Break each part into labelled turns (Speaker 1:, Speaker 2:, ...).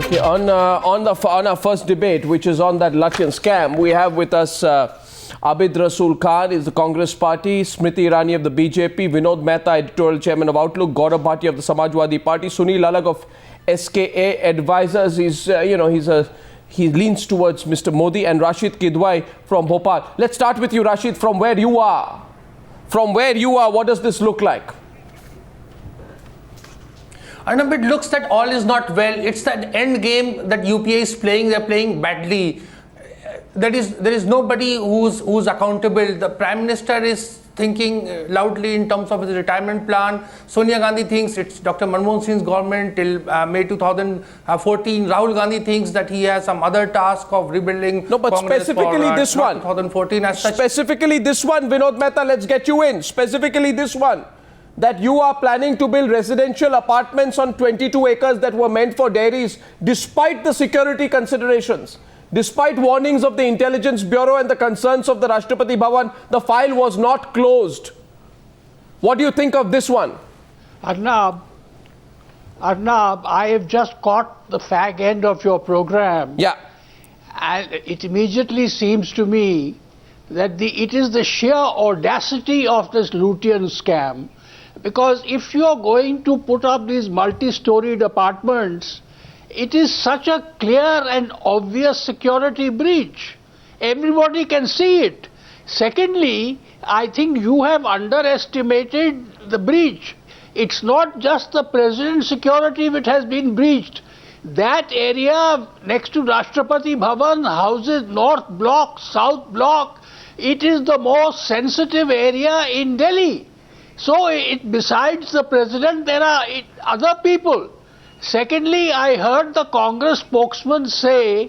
Speaker 1: Okay, on our first debate, which is on that Lutyens scam, we have with us Abid Rasool Khan is the Congress Party, Smriti Irani of the BJP, Vinod Mehta, Editorial Chairman of Outlook, Gaurav Bhatia of the Samajwadi Party, Sunil Alagh of SKA Advisors. He leans towards Mr. Modi, and Rasheed Kidwai from Bhopal. Let's start with you, Rasheed, from where you are. From where you are, what does this look like?
Speaker 2: Arnab, it looks that all is not well. It's that end game that UPA is playing. They're playing badly. There is nobody who's accountable. The Prime Minister is thinking loudly in terms of his retirement plan. Sonia Gandhi thinks it's Dr. Manmohan Singh's government till May 2014. Rahul Gandhi thinks that he has some other task of rebuilding.
Speaker 1: No, but Congress specifically this one.
Speaker 2: 2014 as such.
Speaker 1: Specifically this one, Vinod Mehta, let's get you in. Specifically this one. That you are planning to build residential apartments on 22 acres that were meant for dairies, despite the security considerations, despite warnings of the Intelligence Bureau and the concerns of the Rashtrapati Bhavan, the file was not closed. What do you think of this one?
Speaker 3: Arnab, I have just caught the fag end of your program.
Speaker 1: Yeah.
Speaker 3: And it immediately seems to me that it is the sheer audacity of this Lutyens scam. Because if you are going to put up these multi-storied apartments, it is such a clear and obvious security breach. Everybody can see it. Secondly, I think you have underestimated the breach. It's not just the president's security which has been breached. That area next to Rashtrapati Bhavan houses North Block, South Block. It is the most sensitive area in Delhi. So, besides the president, there are other people. Secondly, I heard the Congress spokesman say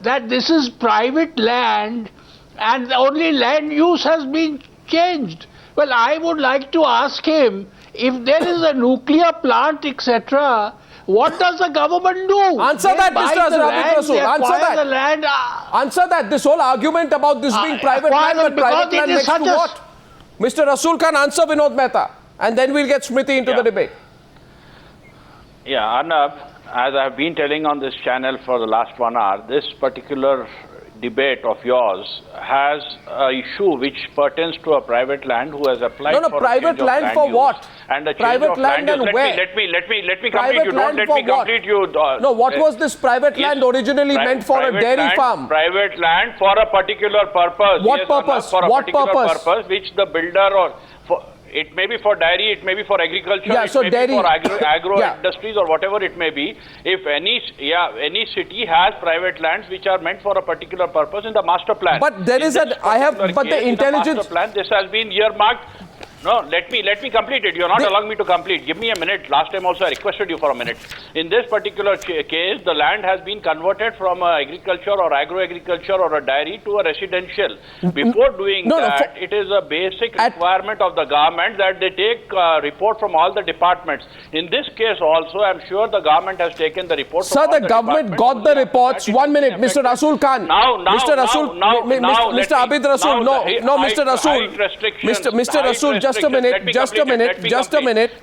Speaker 3: that this is private land and only land use has been changed. Well, I would like to ask him, if there is a nuclear plant, etc., what does the government do?
Speaker 1: Answer that, Mr. Abid Rasool. Answer that.
Speaker 3: The land,
Speaker 1: answer that. This whole argument about this being private land, but private land next to what? Mr. Rasool Khan, answer Vinod Mehta, and then we'll get Smriti into the debate.
Speaker 4: Yeah, Arnab, as I have been telling on this channel for the last 1 hour, this particular debate of yours has an issue which pertains to a private land who has applied for
Speaker 1: private land for what?
Speaker 4: And a
Speaker 1: private land and where?
Speaker 4: Let me complete you. Don't let me complete you.
Speaker 1: No, what was this private land originally meant for? A dairy farm?
Speaker 4: Private land for a particular purpose.
Speaker 1: What purpose?
Speaker 4: For a
Speaker 1: what
Speaker 4: particular purpose which the builder or it may be for dairy, it may be for agriculture, it may be for agro industries or whatever it may be. If any city has private lands which are meant for a particular purpose in the master plan.
Speaker 1: But there is the intelligence
Speaker 4: master plan, this has been earmarked. No, let me complete it. You're not allowing me to complete. Give me a minute. Last time also I requested you for a minute. In this particular case, the land has been converted from agriculture or agro-agriculture or a dairy to a residential. Before doing it is a basic requirement of the government that they take report from all the departments. In this case also, I'm sure the government has taken the report from all
Speaker 1: the government got the reports. 1 minute, Mr. Rasool Khan. Mr. Abid Rasool, Mr. Rasool. Mr. Rasool, just a minute.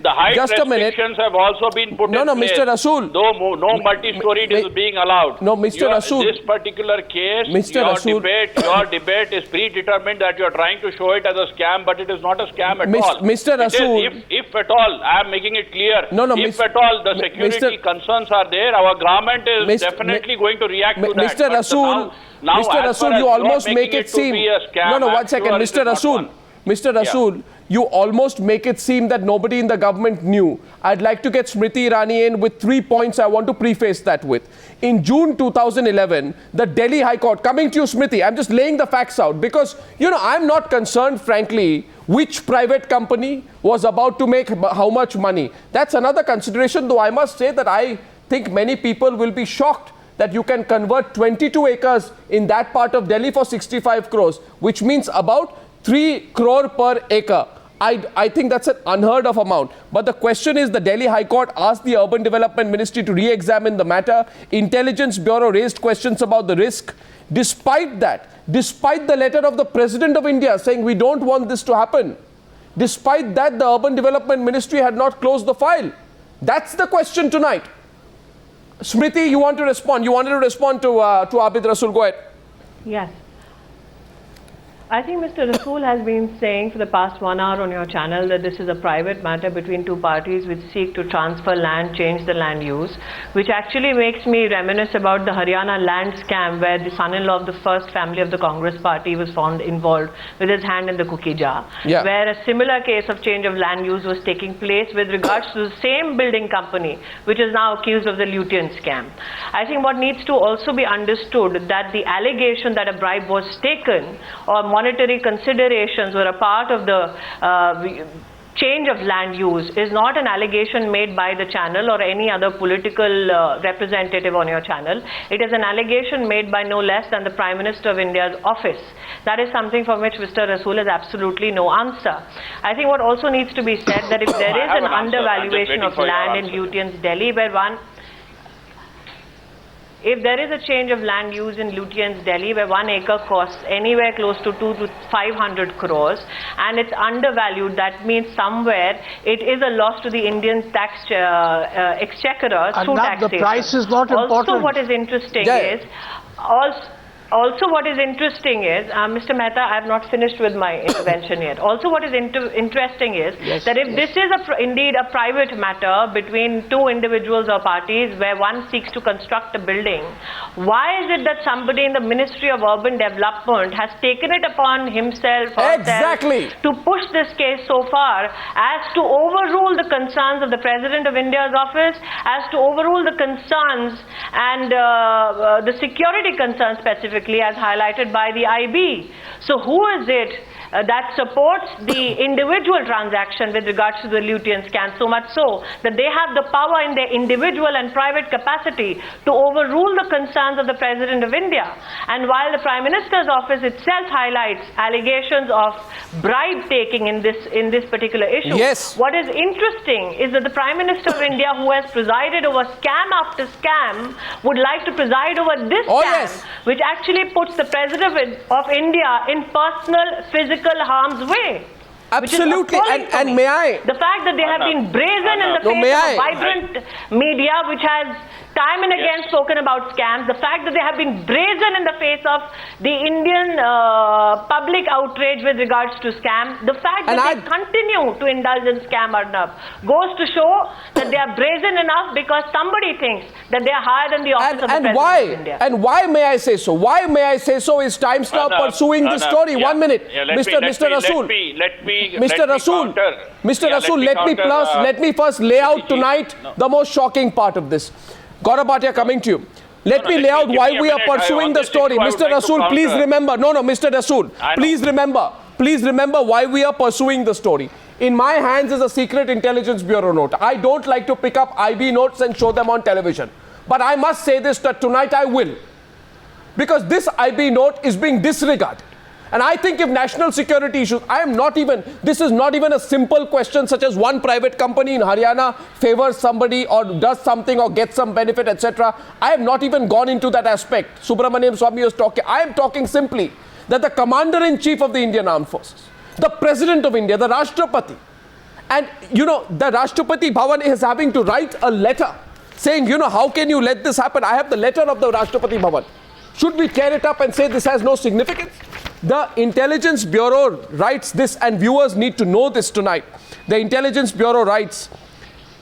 Speaker 4: The height restrictions have also been put in place.
Speaker 1: Mr. Rasool.
Speaker 4: No multi-storied is being allowed.
Speaker 1: No, Mr. Rasool.
Speaker 4: This particular case, your debate is predetermined that you are trying to show it as a scam, but it is not a scam at all.
Speaker 1: Mr. Rasool.
Speaker 4: If at all, I am making it clear, if at all the security concerns are there, our government is definitely going to react to that.
Speaker 1: Mr. Rasool, you almost make it seem... No, 1 second. Mr. Rasool, you almost make it seem that nobody in the government knew. I'd like to get Smriti Irani in with 3 points I want to preface that with. In June 2011, the Delhi High Court, coming to you, Smriti, I'm just laying the facts out because, I'm not concerned, frankly, which private company was about to make how much money. That's another consideration, though I must say that I think many people will be shocked that you can convert 22 acres in that part of Delhi for 65 crores, which means about 3 crore per acre. I think that's an unheard of amount. But the question is, the Delhi High Court asked the Urban Development Ministry to re-examine the matter. Intelligence Bureau raised questions about the risk. Despite that, despite the letter of the President of India saying we don't want this to happen, despite that, the Urban Development Ministry had not closed the file. That's the question tonight. Smriti, you want to respond? You wanted to respond to Abid Rasool. Go ahead.
Speaker 5: Yes. I think Mr. Rasool has been saying for the past 1 hour on your channel that this is a private matter between two parties which seek to transfer land, change the land use, which actually makes me reminisce about the Haryana land scam where the son-in-law of the first family of the Congress party was found involved with his hand in the cookie jar, where a similar case of change of land use was taking place with regards to the same building company which is now accused of the Lutyens scam. I think what needs to also be understood that the allegation that a bribe was taken or monetary considerations were a part of the change of land use is not an allegation made by the channel or any other political representative on your channel. It is an allegation made by no less than the Prime Minister of India's office. That is something for which Mr. Rasool has absolutely no answer. I think what also needs to be said that if there is an undervaluation of land in Lutyens, Delhi, where if there is a change of land use in Lutyens, Delhi, where 1 acre costs anywhere close to 200 to 500 crores, and it's undervalued, that means somewhere it is a loss to the Indian tax exchequer through taxation.
Speaker 3: The price is not important.
Speaker 5: Also, what is interesting is Mr. Mehta, I have not finished with my intervention yet. Also, what is interesting is that if this is indeed a private matter between two individuals or parties where one seeks to construct a building, why is it that somebody in the Ministry of Urban Development has taken it upon himself or herself to push this case so far as to overrule the concerns of the President of India's office, as to overrule the concerns and the security concerns specifically as highlighted by the IB. So who is it that supports the individual transaction with regards to the Lutyens scam, so much so that they have the power in their individual and private capacity to overrule the concerns of the President of India? And while the Prime Minister's office itself highlights allegations of bribe taking in this particular issue, what is interesting is that the Prime Minister of India, who has presided over scam after scam, would like to preside over this scam, which actually puts the President of India in personal, physical harm's way.
Speaker 1: Absolutely. And may I?
Speaker 5: The fact that they have been brazen in the face of a vibrant media which has time and again spoken about scams, the fact that they have been brazen in the face of the Indian public outrage with regards to scam, the fact that they continue to indulge in scam, Arnab, goes to show that they are brazen enough because somebody thinks that they are higher than the office of the President of India.
Speaker 1: And why may I say so? Why may I say so is time stop pursuing this story. 1 minute. Mr. Rasool. Mr. Rasool, let me first lay out tonight the most shocking part of this. Gaurav Bhatia, coming to you. Let me lay out why we are pursuing the story. Mr. Rasool, please remember. Mr. Rasool, please remember why we are pursuing the story. In my hands is a secret intelligence bureau note. I don't like to pick up IB notes and show them on television. But I must say this, that tonight I will. Because this IB note is being disregarded. And I think if national security issues, this is not even a simple question such as one private company in Haryana favors somebody or does something or gets some benefit, etc. I have not even gone into that aspect. Subramaniam Swamy was talking. I am talking simply that the Commander-in-Chief of the Indian Armed Forces, the President of India, the Rashtrapati, and the Rashtrapati Bhavan is having to write a letter saying, how can you let this happen? I have the letter of the Rashtrapati Bhavan. Should we tear it up and say this has no significance? The Intelligence Bureau writes this, and viewers need to know this tonight. The Intelligence Bureau writes,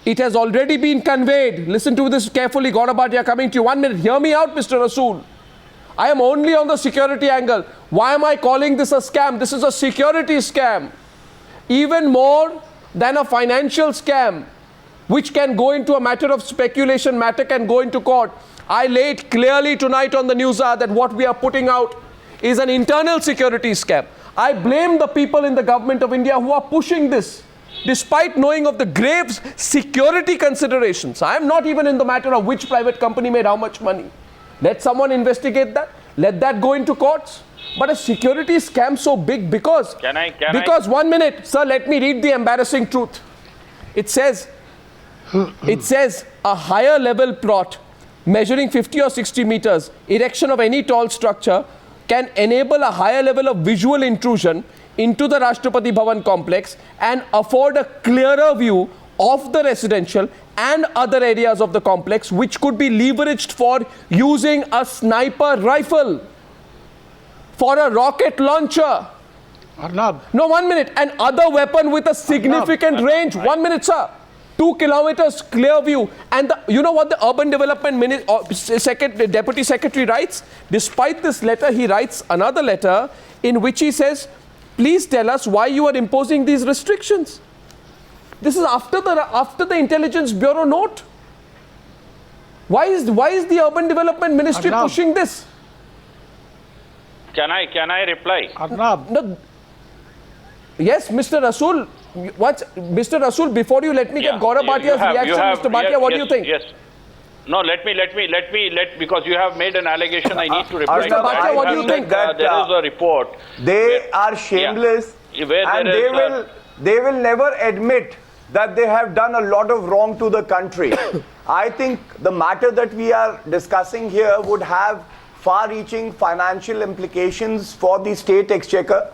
Speaker 1: it has already been conveyed. Listen to this carefully, Gaurav Bhatia, coming to you. 1 minute. Hear me out, Mr. Rasool. I am only on the security angle. Why am I calling this a scam? This is a security scam. Even more than a financial scam, which can go into a matter of speculation, matter can go into court. I lay it clearly tonight on the Newshour that what we are putting out is an internal security scam. I blame the people in the government of India who are pushing this, despite knowing of the grave security considerations. I am not even in the matter of which private company made how much money. Let someone investigate that. Let that go into courts. But a security scam so big because... Because 1 minute, sir, let me read the embarrassing truth. It says a higher level plot measuring 50 or 60 meters, erection of any tall structure can enable a higher level of visual intrusion into the Rashtrapati Bhavan complex and afford a clearer view of the residential and other areas of the complex, which could be leveraged for using a sniper rifle, for a rocket launcher.
Speaker 3: Arnab.
Speaker 1: No, 1 minute. And other weapon with a significant range. 1 minute, sir. 2 kilometers clear view. And you know what the Urban Development Deputy Secretary writes? Despite this letter, he writes another letter in which he says, please tell us why you are imposing these restrictions. This is after the Intelligence Bureau note. Why is the Urban Development Ministry
Speaker 3: Arnab.
Speaker 1: pushing this?
Speaker 4: Can I reply?
Speaker 3: Arnab.
Speaker 1: No. Yes, Mr. Rasool. Mr. Rasool, before you let me get Gaurav Bhatia's reaction, Mr. Bhatia, what do you think?
Speaker 4: Yes. No, because you have made an allegation, I need to reply.
Speaker 1: Mr. Bhatia, what do you think?
Speaker 4: There is a report.
Speaker 6: They are shameless, and they will never admit that they have done a lot of wrong to the country. I think the matter that we are discussing here would have far-reaching financial implications for the state exchequer.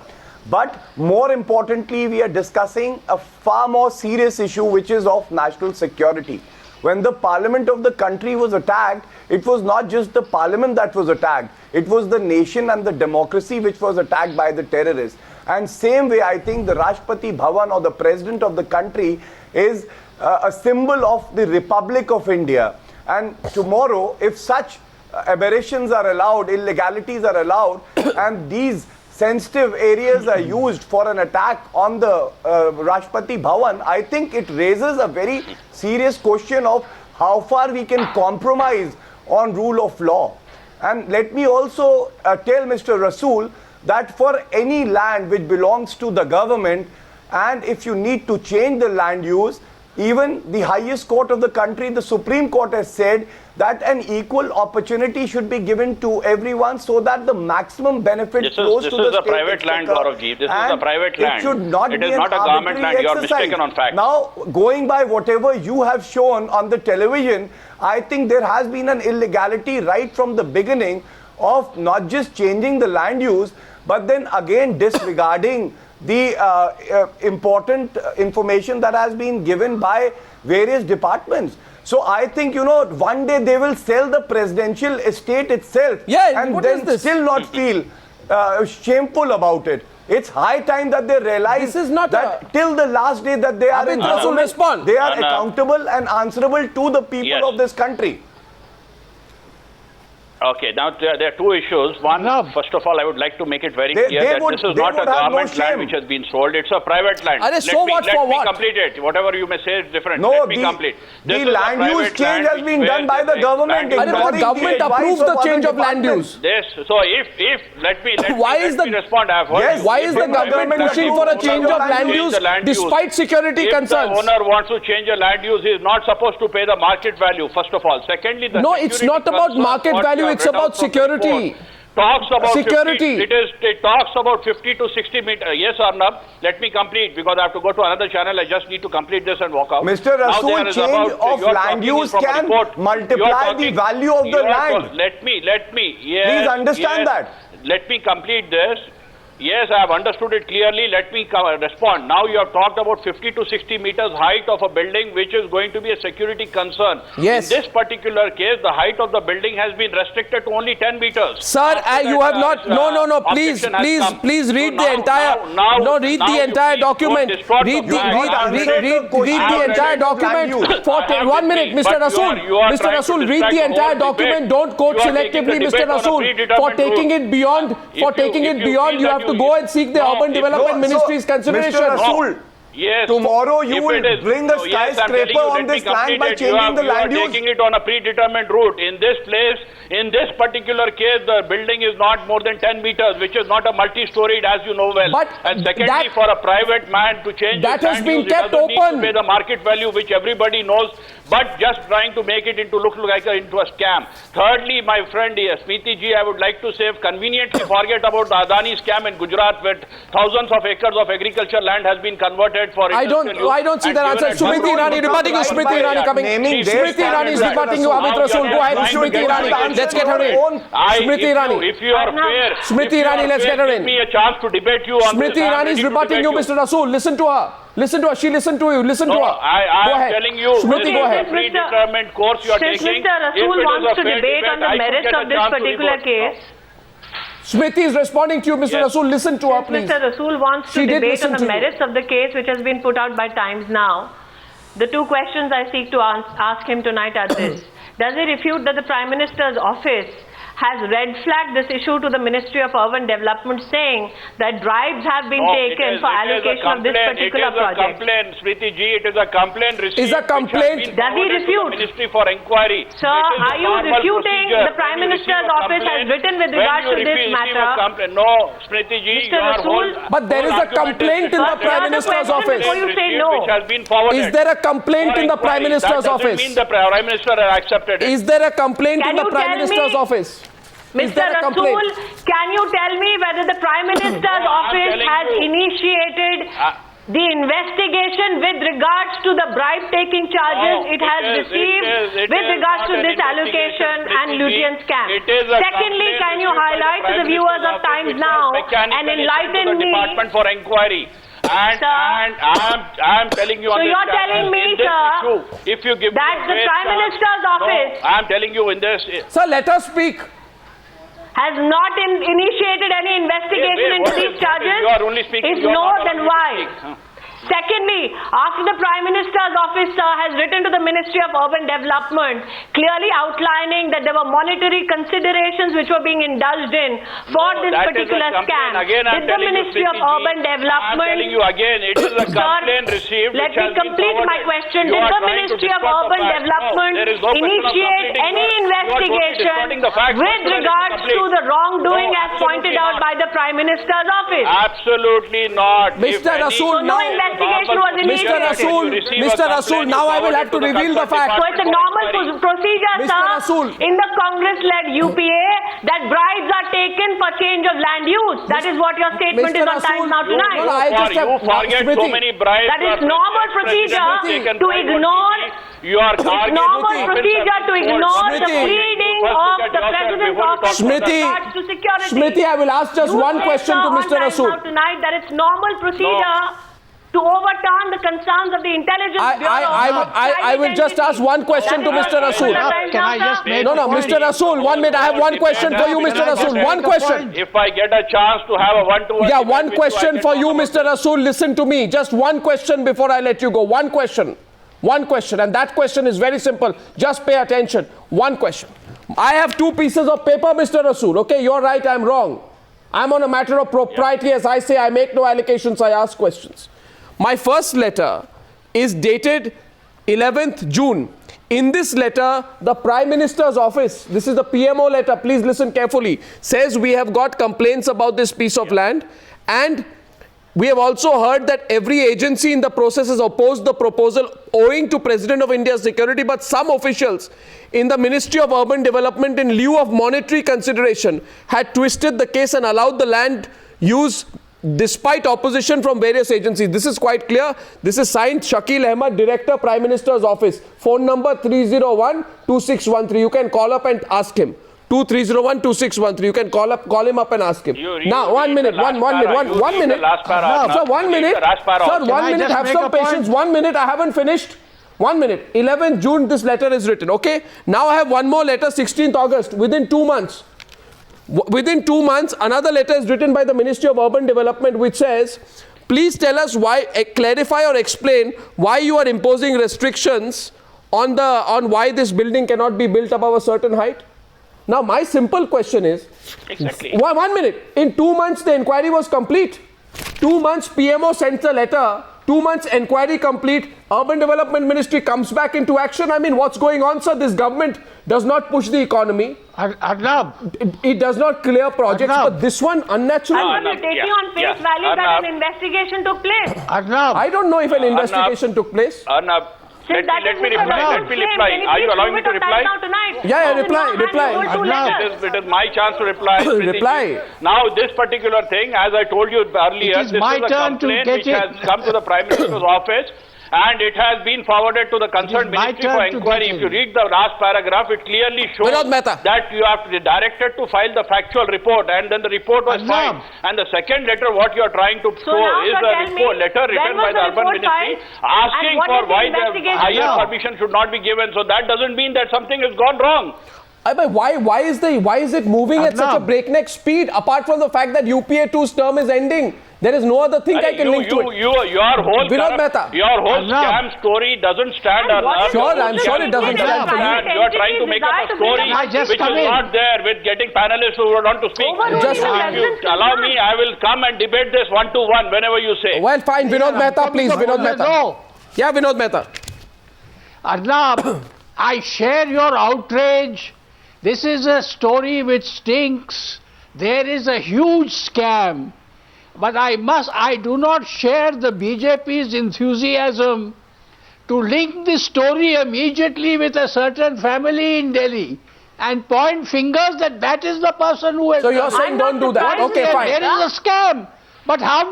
Speaker 6: But more importantly, we are discussing a far more serious issue, which is of national security. When the parliament of the country was attacked, it was not just the parliament that was attacked. It was the nation and the democracy which was attacked by the terrorists. And same way, I think the Rashtrapati Bhavan, or the president of the country, is a symbol of the Republic of India. And tomorrow, if such aberrations are allowed, illegalities are allowed, and these sensitive areas are used for an attack on the Rashtrapati Bhavan, I think it raises a very serious question of how far we can compromise on rule of law. And let me also tell Mr. Rasool that for any land which belongs to the government, and if you need to change the land use, even the highest court of the country, the Supreme Court, has said that an equal opportunity should be given to everyone so that the maximum benefit flows to the state.
Speaker 4: This is a private land, Gauravji. This is a private land.
Speaker 6: It should not be an
Speaker 4: not a government land. You are mistaken on fact.
Speaker 6: Now, going by whatever you have shown on the television, I think there has been an illegality right from the beginning of not just changing the land use, but then again disregarding the important information that has been given by various departments. So I think, one day they will sell the presidential estate itself, and then still not feel shameful about it. It's high time that they realize that till the last day that they are in government, they are accountable and answerable to the people of this country.
Speaker 4: Okay, now there are two issues. One, first of all, I would like to make it very clear that this is not a government land which has been sold. It's a private land. Let me complete it. Whatever you may say is different.
Speaker 6: No,
Speaker 4: let me complete.
Speaker 6: The land use change has been done by the government.
Speaker 1: The government approves the change of land use.
Speaker 4: Yes. So if let me respond. I have heard.
Speaker 1: Why is the government pushing for a change of land use despite security concerns?
Speaker 4: If the owner wants to change a land use, he is not supposed to pay the market value. First of all. Secondly,
Speaker 1: no, it's not about market value. It's about security.
Speaker 4: Talks about
Speaker 1: security.
Speaker 4: 50, it talks about 50 to 60 meters. Yes, Arnab, let me complete because I have to go to another channel. I just need to complete this and walk out.
Speaker 6: Mr. Rasool, change of land use can multiply the value of the land.
Speaker 4: Let me. Yes,
Speaker 6: please understand that.
Speaker 4: Let me complete this. Yes, I have understood it clearly. Let me respond. Now you have talked about 50 to 60 meters height of a building, which is going to be a security concern.
Speaker 1: Yes.
Speaker 4: In this particular case, the height of the building has been restricted to only 10 meters.
Speaker 1: Sir, you have not. No. Please read the entire. Read the entire document. Read the entire document. For 1 minute, Mr. Rasool. Mr. Rasool, read the entire document. Don't quote selectively, Mr. Rasool. For taking it beyond, you have to go and seek the Urban Development Ministry's consideration.
Speaker 6: Mr. Rasool,
Speaker 4: yes.
Speaker 6: Tomorrow you will bring a skyscraper on this land by changing the land use.
Speaker 4: You are taking it on a predetermined route. In this place, in this particular case, the building is not more than 10 meters, which is not a multi-storied, as you know well. And secondly, for a private man to change
Speaker 1: that has been kept
Speaker 4: open. Need to pay the market value, which everybody knows, but just trying to make it look like into a scam. Thirdly, my friend Smriti ji, I would like to say, conveniently forget about the Adani scam in Gujarat, where thousands of acres of agricultural land has been converted for.
Speaker 1: I don't see that answer. Smriti Irani rebutting you. Smriti Irani coming. Smriti Irani is rebutting you. Abid Rasool, go ahead. Smriti Irani, let's get her in. Smriti Irani.
Speaker 4: If you are fair,
Speaker 1: Smriti Irani, let's get her in.
Speaker 4: Give me a chance to debate you on
Speaker 1: Smriti Irani is rebutting you, Mr. Rasool. Listen to her. Listen to her. She listened to you. Listen to her.
Speaker 4: I am telling you,
Speaker 1: Smriti, go ahead.
Speaker 4: This is a predetermined course you are taking.
Speaker 5: Since Mr. Rasool wants to debate on the merits of this particular case,
Speaker 1: Smriti is responding to you, Mr. Rasool. Listen to her, please.
Speaker 5: Mr. Rasool wants to debate on the merits of the case which has been put out by Times Now. The two questions I seek to ask him tonight are this. Does he refute that the Prime Minister's office has red flagged this issue to the Ministry of Urban Development, saying that bribes have been taken for allocation of this particular project?
Speaker 4: Smriti ji, it is a complaint received.
Speaker 1: Is a complaint?
Speaker 5: Does he refute?
Speaker 4: Ministry for inquiry.
Speaker 5: Sir, are you refuting the Prime Minister's office has written with regards to this matter?
Speaker 4: No, Smriti ji,
Speaker 5: Mr. Rasool,
Speaker 1: but there is a complaint in the Prime Minister's office.
Speaker 5: Before you say no.
Speaker 4: Which has been forwarded.
Speaker 1: Is there a complaint in the Prime Minister's office?
Speaker 4: That doesn't mean the Prime Minister has accepted it.
Speaker 1: Is there a complaint in the Prime Minister's office?
Speaker 5: Mr. Rasool, can you tell me whether the Prime Minister's office has initiated the investigation with regards to the bribe-taking charges it has received with regards to this allocation and Lutyens scam? Secondly, can you highlight to the viewers of Times Now and enlighten me?
Speaker 4: Department for inquiry. And I'm telling you on this.
Speaker 5: So you're telling me, sir,
Speaker 4: if you give
Speaker 5: that the Prime Minister's office.
Speaker 4: No, I'm telling you in this.
Speaker 1: Sir, let us speak.
Speaker 5: Has not initiated any investigation into these charges?
Speaker 4: You are only speaking.
Speaker 5: If no, then why? Secondly, after the Prime Minister's office has written to the Ministry of Urban Development, clearly outlining that there were monetary considerations which were being indulged in for this particular scam. Did the Ministry of Urban Development...
Speaker 4: I'm telling you again, it is a complaint received.
Speaker 5: Let me complete my question. Did the Ministry of Urban Development initiate any investigation with regards to the wrongdoing as pointed out by the Prime Minister's office?
Speaker 4: Absolutely not.
Speaker 1: Mr. Rasool, now... Mr. Rasool, now I will have to reveal the fact.
Speaker 5: So it's a normal procedure, sir, in the Congress-led UPA that bribes are taken for change of land use. That is what your statement is on Times Now tonight.
Speaker 4: You forget so many bribes.
Speaker 5: That is normal procedure to ignore. It's normal procedure to ignore the pleading of the President's office with regards to security.
Speaker 1: Smriti, I will ask just one question to Mr. Rasool.
Speaker 5: Tonight that it's normal procedure to overturn the concerns of the intelligence bureau.
Speaker 1: I will just ask one question to Mr. Rasool.
Speaker 3: Can I just make
Speaker 1: Mr. Rasool, 1 minute. I have one question for you, Mr. Rasool. One question.
Speaker 4: If I get a chance to have a one-to-one...
Speaker 1: Yeah, one question for you, Mr. Rasool. Listen to me. Just one question before I let you go. One question. One question. And that question is very simple. Just pay attention. One question. I have two pieces of paper, Mr. Rasool. Okay, you're right, I'm wrong. I'm on a matter of propriety. As I say, I make no allocations, I ask questions. My first letter is dated 11th June. In this letter, the Prime Minister's office, this is the PMO letter, please listen carefully, says we have got complaints about this piece of land, and we have also heard that every agency in the process has opposed the proposal owing to President of India's security, but some officials in the Ministry of Urban Development, in lieu of monetary consideration, had twisted the case and allowed the land use despite opposition from various agencies. This is quite clear. This is signed Shakil Ahmed, Director, Prime Minister's Office. Phone number 301-2613. You can call up and ask him. 2301-2613. You can call him up and ask him. Now, 1 minute. Sir, 1 minute. Sir, 1 minute. Sir, 1 minute. Have some patience. 1 minute. I haven't finished. 1 minute. 11th June, this letter is written. Okay. Now I have one more letter, 16th August. Within 2 months. Within 2 months, another letter is written by the Ministry of Urban Development which says, please tell us why, clarify or explain why you are imposing restrictions on why this building cannot be built above a certain height. Now, my simple question is,
Speaker 4: exactly.
Speaker 1: 1 minute, in 2 months the inquiry was complete. 2 months PMO sends a letter, 2 months inquiry complete, Urban Development Ministry comes back into action. I mean, what's going on, sir? This government does not push the economy.
Speaker 3: Arnab.
Speaker 1: It does not clear projects, but this one unnatural.
Speaker 5: Arnab, you're taking on face value that an investigation took place.
Speaker 3: Arnab.
Speaker 1: I don't know if an investigation took place.
Speaker 4: Arnab. Let me reply. Are you allowing me to reply?
Speaker 1: Yeah, reply.
Speaker 4: It is my chance to reply.
Speaker 1: Reply.
Speaker 4: Now, this particular thing, as I told you earlier,
Speaker 3: this is my turn
Speaker 4: a complaint which has come to the Prime Minister's office. and it has been forwarded to the concerned ministry for inquiry. If you read the last paragraph, it clearly shows that you have directed to file the factual report, and then the report was filed. And the second letter, what you are trying to show is a letter written by the Urban Ministry asking for why the higher permission should not be given. So that doesn't mean that something has gone wrong.
Speaker 1: Why is it moving at such a breakneck speed? Apart from the fact that UPA 2's term is ending, there is no other thing I can link to it.
Speaker 4: Your whole scam story doesn't stand alone.
Speaker 1: I'm sure it doesn't stand for you.
Speaker 4: You are trying to make up a story which is not there, with getting panelists who want to speak.
Speaker 1: Just
Speaker 4: allow me, I will come and debate this one-to-one whenever you say.
Speaker 1: Well, fine. Vinod Mehta, please. Vinod Mehta. Yeah, Vinod Mehta.
Speaker 3: Arnab, I share your outrage. This is a story which stinks. There is a huge scam. But I do not share the BJP's enthusiasm to link this story immediately with a certain family in Delhi and point fingers that is the person who has...
Speaker 1: So you're saying don't do that. Okay, fine.
Speaker 3: There is a scam. But how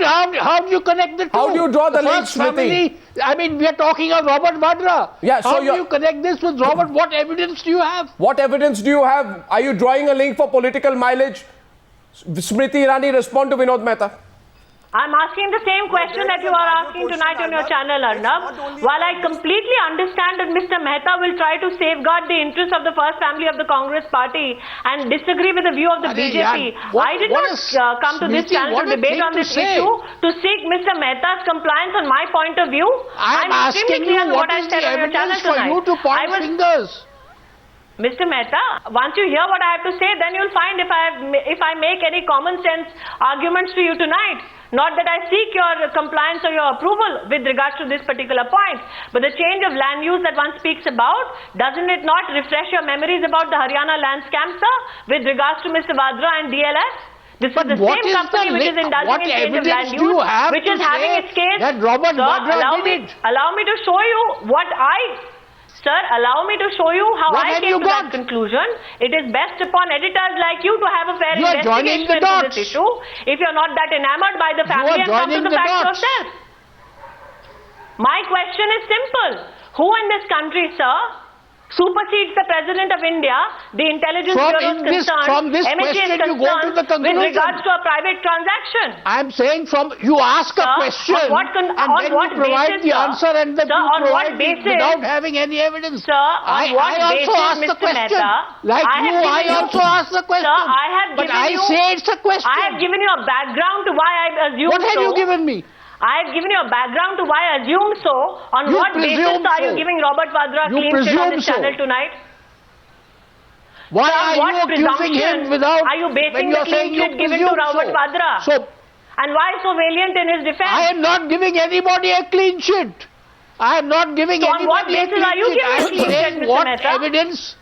Speaker 3: do you connect the two?
Speaker 1: How do you draw the link, Smriti?
Speaker 3: I mean, we are talking of Robert Vadra.
Speaker 1: Yeah, so
Speaker 3: how do you connect this with Robert? What evidence do you have?
Speaker 1: What evidence do you have? Are you drawing a link for political mileage? Smriti Irani, respond to Vinod Mehta.
Speaker 5: I'm asking the same question that you are asking tonight on your channel, Arnab. While I completely understand that Mr. Mehta will try to safeguard the interests of the first family of the Congress party and disagree with the view of the BJP, I did not come to this channel to debate on this issue to seek Mr. Mehta's compliance on my point of view.
Speaker 3: I'm asking you what is the evidence for you to point fingers?
Speaker 5: Mr. Mehta, once you hear what I have to say, then you'll find if I make any common sense arguments to you tonight. Not that I seek your compliance or your approval with regards to this particular point, but the change of land use that one speaks about, doesn't it not refresh your memories about the Haryana land scam, sir, with regards to Mr. Vadra and DLF? This is the same company which is indulging in change of land use, which is having its case.
Speaker 3: That Robert Vadra did it.
Speaker 5: Allow me to show you what Sir, allow me to show you how I came to that conclusion. It is best upon editors like you to have a fair investigation into this issue. If you're not that enamored by the family, and come to the facts yourself. My question is simple. Who in this country, sir, supersedes the President of India, the intelligence bureau is concerned, MHA is concerned with regards to a private transaction?
Speaker 3: I'm saying you ask a question and then you provide the answer and then you provide it without having any evidence.
Speaker 5: Sir, on what basis, Mr. Mehta?
Speaker 3: I also asked the question.
Speaker 5: Sir, I have given you...
Speaker 3: But I say it's a question.
Speaker 5: I have given you a background to why I assume
Speaker 3: What have you given me?
Speaker 5: I have given you a background to why I assume so. On what basis are you giving Robert Vadra a clean sheet on this channel tonight?
Speaker 3: Why are you accusing him without...
Speaker 5: Are you basing the clean sheet given to Robert Vadra? And why so valiant in his defense?
Speaker 3: I am not giving anybody a clean sheet. I am not giving anybody a clean sheet.
Speaker 5: On what basis are you giving a clean sheet, Mr. Mehta?
Speaker 3: Evidence?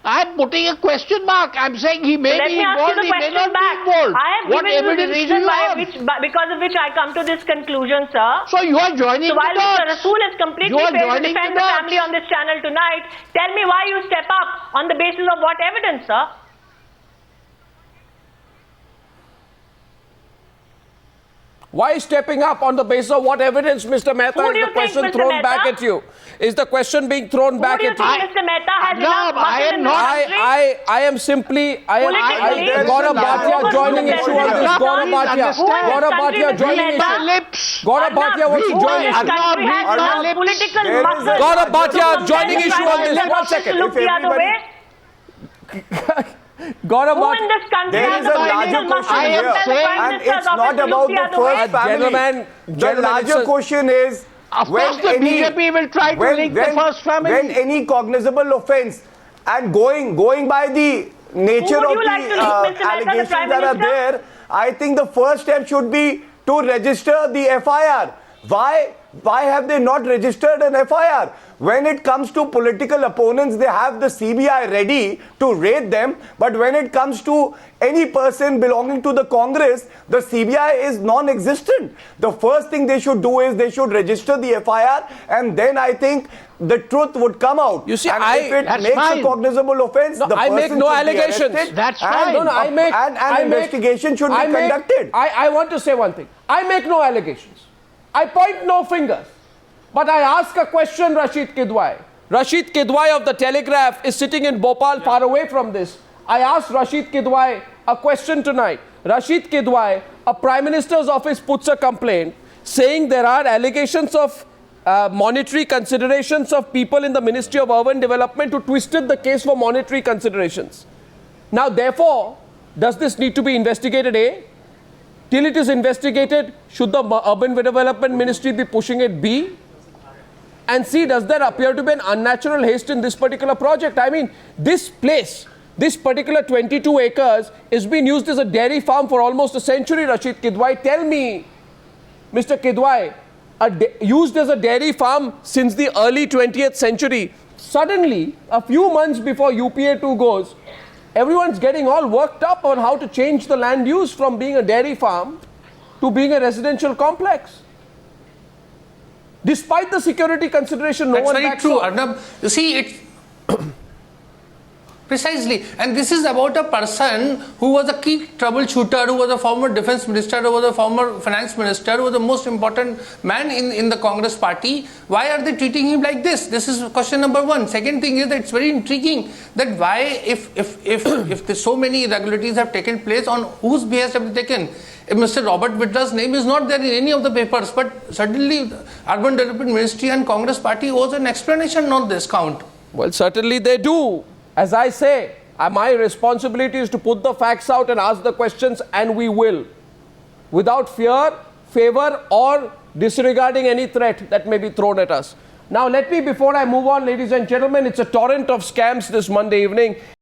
Speaker 3: I'm putting a question mark. I'm saying he may be involved, he may not be involved.
Speaker 5: I have
Speaker 3: what
Speaker 5: given you the reason because of which I come to this conclusion, sir.
Speaker 3: So you are joining
Speaker 5: so while Mr. Rasool has completely failed to defend the family on this channel tonight, tell me why you step up on the basis of what evidence, sir?
Speaker 1: Why stepping up on the basis of what evidence, Mr. Mehta? Is the question thrown back at you? Is the question being thrown back at you?
Speaker 5: Who do you think, Mr. Mehta, has enough muscle in the country?
Speaker 1: I am simply... Gaurav Bhatia joining issue on this. Gaurav Bhatia joining issue. Gaurav Bhatia wants to join issue. Gaurav Bhatia joining issue on this. 1 second. Gaurav Bhatia,
Speaker 6: there is a larger question here, and it's not about the first family. The larger question is, when
Speaker 3: the BJP will try to link the first family.
Speaker 6: When any cognizable offence, and going by the nature of the allegations that are there, I think the first step should be to register the FIR. Why have they not registered an FIR? When it comes to political opponents, they have the CBI ready to raid them. But when it comes to any person belonging to the Congress, the CBI is non-existent. The first thing they should do is they should register the FIR, and then I think the truth would come out.
Speaker 1: You see,
Speaker 6: and if it makes a cognizable offence, the person
Speaker 1: make no allegations.
Speaker 3: That's fine.
Speaker 6: An investigation should be conducted.
Speaker 1: I want to say one thing. I make no allegations. I point no fingers. But I ask a question, Rasheed Kidwai. Rasheed Kidwai of the Telegraph is sitting in Bhopal, far away from this. I asked Rasheed Kidwai a question tonight. Rasheed Kidwai, a Prime Minister's office puts a complaint saying there are allegations of monetary considerations of people in the Ministry of Urban Development who twisted the case for monetary considerations. Now, therefore, does this need to be investigated, A? Till it is investigated, should the Urban Development Ministry be pushing it, B? And C, does there appear to be an unnatural haste in this particular project? I mean, this place, this particular 22 acres is being used as a dairy farm for almost a century, Rasheed Kidwai. Tell me, Mr. Kidwai, used as a dairy farm since the early 20th century. Suddenly, a few months before UPA 2 goes, everyone's getting all worked up on how to change the land use from being a dairy farm to being a residential complex. Despite the security consideration, no one backs off.
Speaker 2: That's very true, Arnab. You see, it's precisely, and this is about a person who was a key troubleshooter, who was a former defense minister, who was a former finance minister, who was the most important man in the Congress party. Why are they treating him like this? This is question number one. Second thing is that it's very intriguing that why, if there's so many irregularities have taken place, on whose behest have they taken? If Mr. Robert Vidra's name is not there in any of the papers, but certainly the Urban Development Ministry and Congress party owes an explanation on this count.
Speaker 1: Well, certainly they do. As I say, my responsibility is to put the facts out and ask the questions, and we will. Without fear, favor, or disregarding any threat that may be thrown at us. Now, let me, before I move on, ladies and gentlemen, it's a torrent of scams this Monday evening.